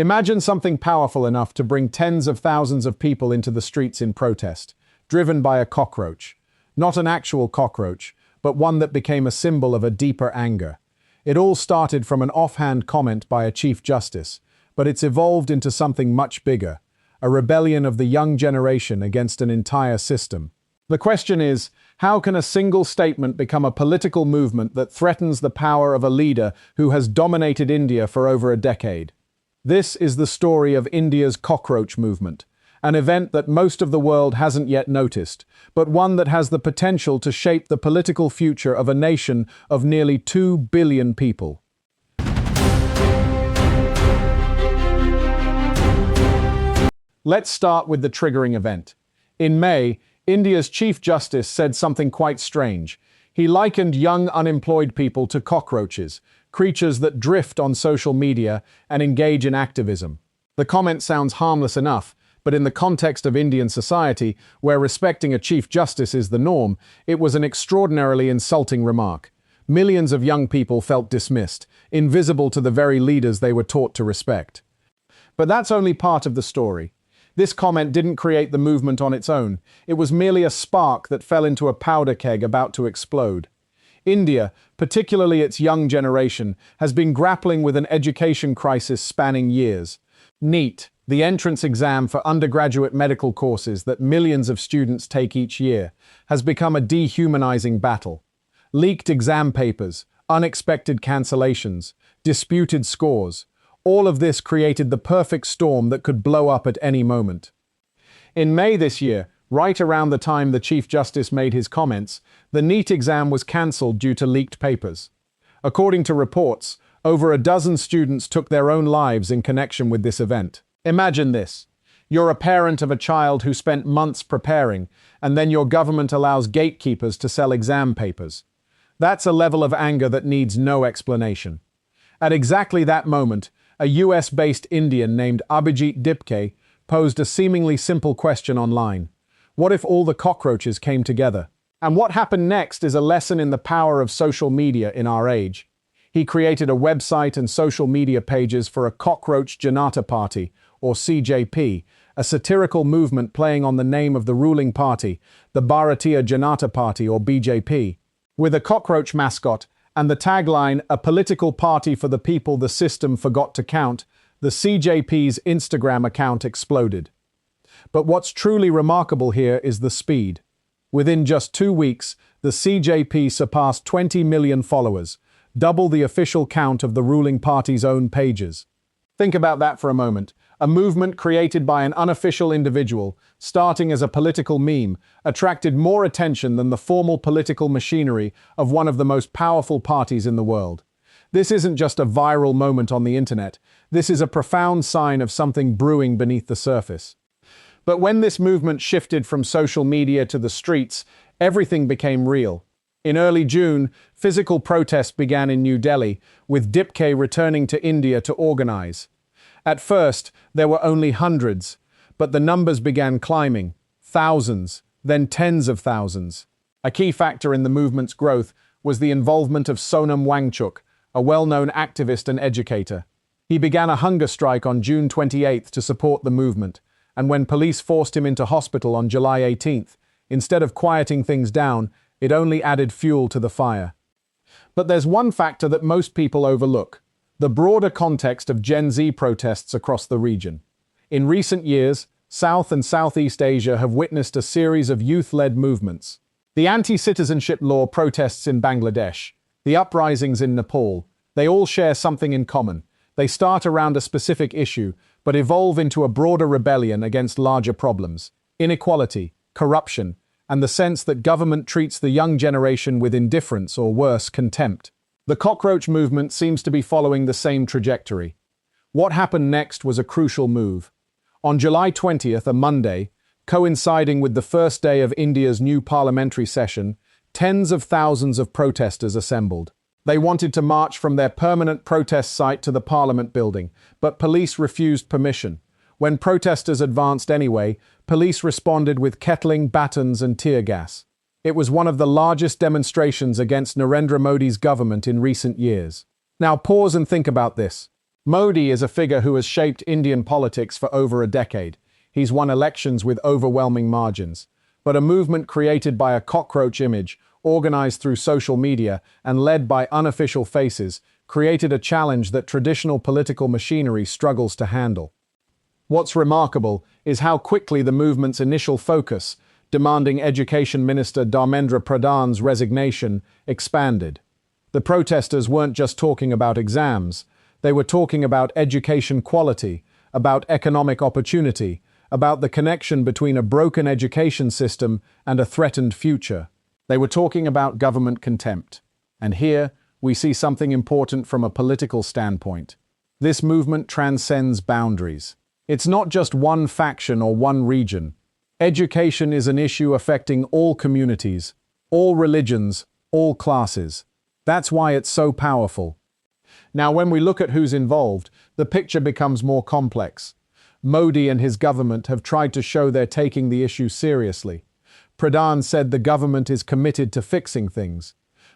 Imagine something powerful enough to bring tens of thousands of people into the streets in protest, driven by a cockroach. Not an actual cockroach, but one that became a symbol of a deeper anger. It all started from an offhand comment by a Chief Justice, but it's evolved into something much bigger, a rebellion of the young generation against an entire system. The question is, how can a single statement become a political movement that threatens the power of a leader who has dominated India for over a decade? This is the story of India's cockroach movement, an event that most of the world hasn't yet noticed, but one that has the potential to shape the political future of a nation of nearly 2 billion people. Let's start with the triggering event. In May, India's Chief Justice said something quite strange. He likened young unemployed people to cockroaches, creatures that drift on social media and engage in activism. The comment sounds harmless enough, but in the context of Indian society, where respecting a Chief Justice is the norm, it was an extraordinarily insulting remark. Millions of young people felt dismissed, invisible to the very leaders they were taught to respect. But that's only part of the story. This comment didn't create the movement on its own. It was merely a spark that fell into a powder keg about to explode. India, particularly its young generation, has been grappling with an education crisis spanning years. NEET, the entrance exam for undergraduate medical courses that millions of students take each year, has become a dehumanizing battle. Leaked exam papers, unexpected cancellations, disputed scores, all of this created the perfect storm that could blow up at any moment. In May this year, right around the time the Chief Justice made his comments, the NEET exam was cancelled due to leaked papers. According to reports, over a dozen students took their own lives in connection with this event. Imagine this. You're a parent of a child who spent months preparing, and then your government allows gatekeepers to sell exam papers. That's a level of anger that needs no explanation. At exactly that moment, a US-based Indian named Abhijit Dipke posed a seemingly simple question online. What if all the cockroaches came together? And what happened next is a lesson in the power of social media in our age. He created a website and social media pages for a Cockroach Janata Party, or CJP, a satirical movement playing on the name of the ruling party, the Bharatiya Janata Party, or BJP. With a cockroach mascot and the tagline, "A political party for the people the system forgot to count," the CJP's Instagram account exploded. But what's truly remarkable here is the speed. Within just 2 weeks, the CJP surpassed 20 million followers, double the official count of the ruling party's own pages. Think about that for a moment. A movement created by an unofficial individual, starting as a political meme, attracted more attention than the formal political machinery of one of the most powerful parties in the world. This isn't just a viral moment on the internet. This is a profound sign of something brewing beneath the surface. But when this movement shifted from social media to the streets, everything became real. In early June, physical protests began in New Delhi, with Dipke returning to India to organize. At first, there were only hundreds, but the numbers began climbing. Thousands, then tens of thousands. A key factor in the movement's growth was the involvement of Sonam Wangchuk, a well-known activist and educator. He began a hunger strike on June 28th to support the movement, and when police forced him into hospital on July 18th, instead of quieting things down, it only added fuel to the fire. But there's one factor that most people overlook: the broader context of Gen Z protests across the region. In recent years, South and Southeast Asia have witnessed a series of youth-led movements. The anti-citizenship law protests in Bangladesh, the uprisings in Nepal, they all share something in common. They start around a specific issue, but evolve into a broader rebellion against larger problems: inequality, corruption, and the sense that government treats the young generation with indifference or worse, contempt. The cockroach movement seems to be following the same trajectory. What happened next was a crucial move. On July 20th, a Monday, coinciding with the first day of India's new parliamentary session, tens of thousands of protesters assembled. They wanted to march from their permanent protest site to the Parliament building, but police refused permission. When protesters advanced anyway, police responded with kettling, batons, and tear gas. It was one of the largest demonstrations against Narendra Modi's government in recent years. Now pause and think about this. Modi is a figure who has shaped Indian politics for over a decade. He's won elections with overwhelming margins. But a movement created by a cockroach image, organized through social media, and led by unofficial faces, created a challenge that traditional political machinery struggles to handle. What's remarkable is how quickly the movement's initial focus, demanding Education Minister Dharmendra Pradhan's resignation, expanded. The protesters weren't just talking about exams, they were talking about education quality, about economic opportunity, about the connection between a broken education system and a threatened future. They were talking about government contempt. And here, we see something important from a political standpoint. This movement transcends boundaries. It's not just one faction or one region. Education is an issue affecting all communities, all religions, all classes. That's why it's so powerful. Now, when we look at who's involved, the picture becomes more complex. Modi and his government have tried to show they're taking the issue seriously. Pradhan said the government is committed to fixing things.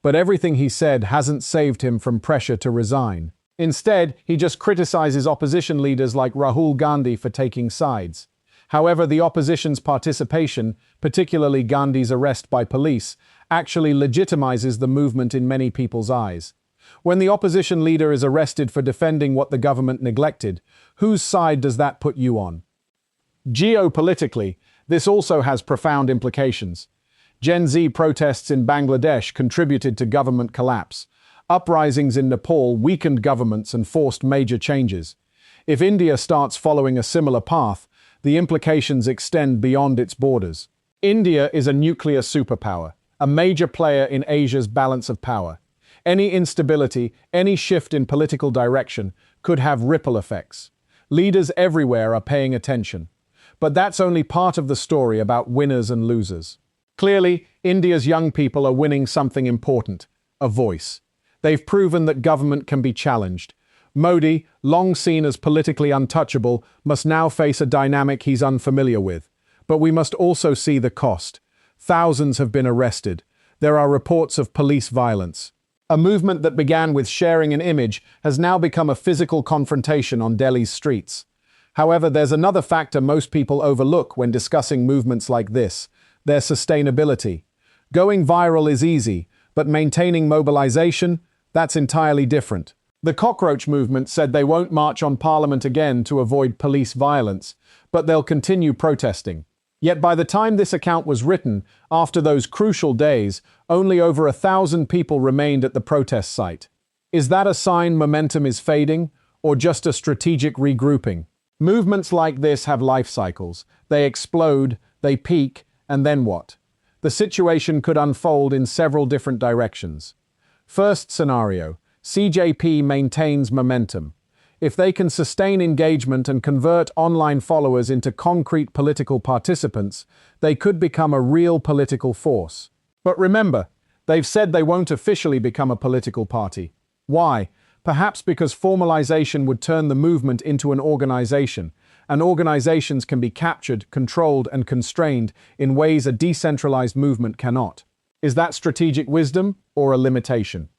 But everything he said hasn't saved him from pressure to resign. Instead, he just criticizes opposition leaders like Rahul Gandhi for taking sides. However, the opposition's participation, particularly Gandhi's arrest by police, actually legitimizes the movement in many people's eyes. When the opposition leader is arrested for defending what the government neglected, whose side does that put you on? Geopolitically, this also has profound implications. Gen Z protests in Bangladesh contributed to government collapse. Uprisings in Nepal weakened governments and forced major changes. If India starts following a similar path, the implications extend beyond its borders. India is a nuclear superpower, a major player in Asia's balance of power. Any instability, any shift in political direction could have ripple effects. Leaders everywhere are paying attention. But that's only part of the story about winners and losers. Clearly, India's young people are winning something important, a voice. They've proven that government can be challenged. Modi, long seen as politically untouchable, must now face a dynamic he's unfamiliar with. But we must also see the cost. Thousands have been arrested. There are reports of police violence. A movement that began with sharing an image has now become a physical confrontation on Delhi's streets. However, there's another factor most people overlook when discussing movements like this: their sustainability. Going viral is easy, but maintaining mobilization, that's entirely different. The Cockroach movement said they won't march on Parliament again to avoid police violence, but they'll continue protesting. Yet by the time this account was written, after those crucial days, only over 1,000 people remained at the protest site. Is that a sign momentum is fading, or just a strategic regrouping? Movements like this have life cycles. They explode, they peak, and then what? The situation could unfold in several different directions. First scenario, CJP maintains momentum. If they can sustain engagement and convert online followers into concrete political participants, they could become a real political force. But remember, they've said they won't officially become a political party. Why? Perhaps because formalization would turn the movement into an organization, and organizations can be captured, controlled, and constrained in ways a decentralized movement cannot. Is that strategic wisdom or a limitation?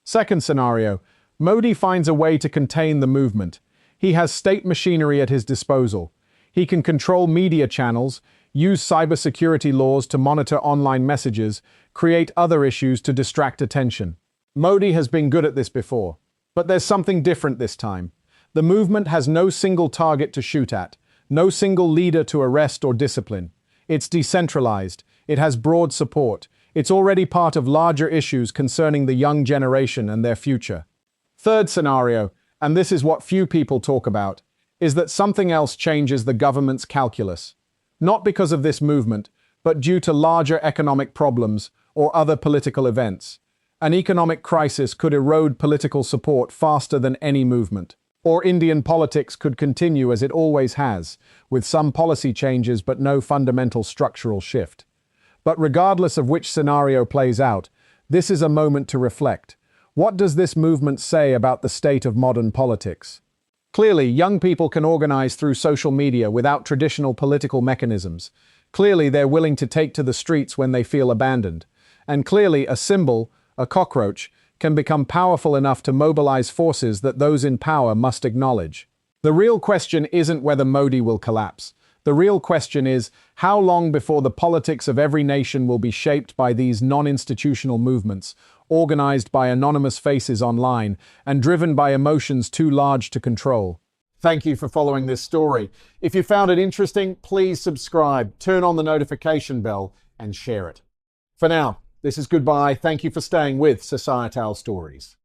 Second scenario, Modi finds a way to contain the movement. He has state machinery at his disposal. He can control media channels, use cybersecurity laws to monitor online messages, create other issues to distract attention. Modi has been good at this before. But there's something different this time. The movement has no single target to shoot at, no single leader to arrest or discipline. It's decentralized. It has broad support. It's already part of larger issues concerning the young generation and their future. Third scenario, and this is what few people talk about, is that something else changes the government's calculus. Not because of this movement, but due to larger economic problems or other political events. An economic crisis could erode political support faster than any movement. Or Indian politics could continue as it always has, with some policy changes but no fundamental structural shift. But regardless of which scenario plays out, this is a moment to reflect. What does this movement say about the state of modern politics? Clearly, young people can organize through social media without traditional political mechanisms. Clearly, they're willing to take to the streets when they feel abandoned. And clearly, a symbol, a cockroach, can become powerful enough to mobilize forces that those in power must acknowledge. The real question isn't whether Modi will collapse. The real question is, how long before the politics of every nation will be shaped by these non-institutional movements, organized by anonymous faces online, and driven by emotions too large to control? Thank you for following this story. If you found it interesting, please subscribe, turn on the notification bell, and share it. For now, this is goodbye. Thank you for staying with Societale Stories.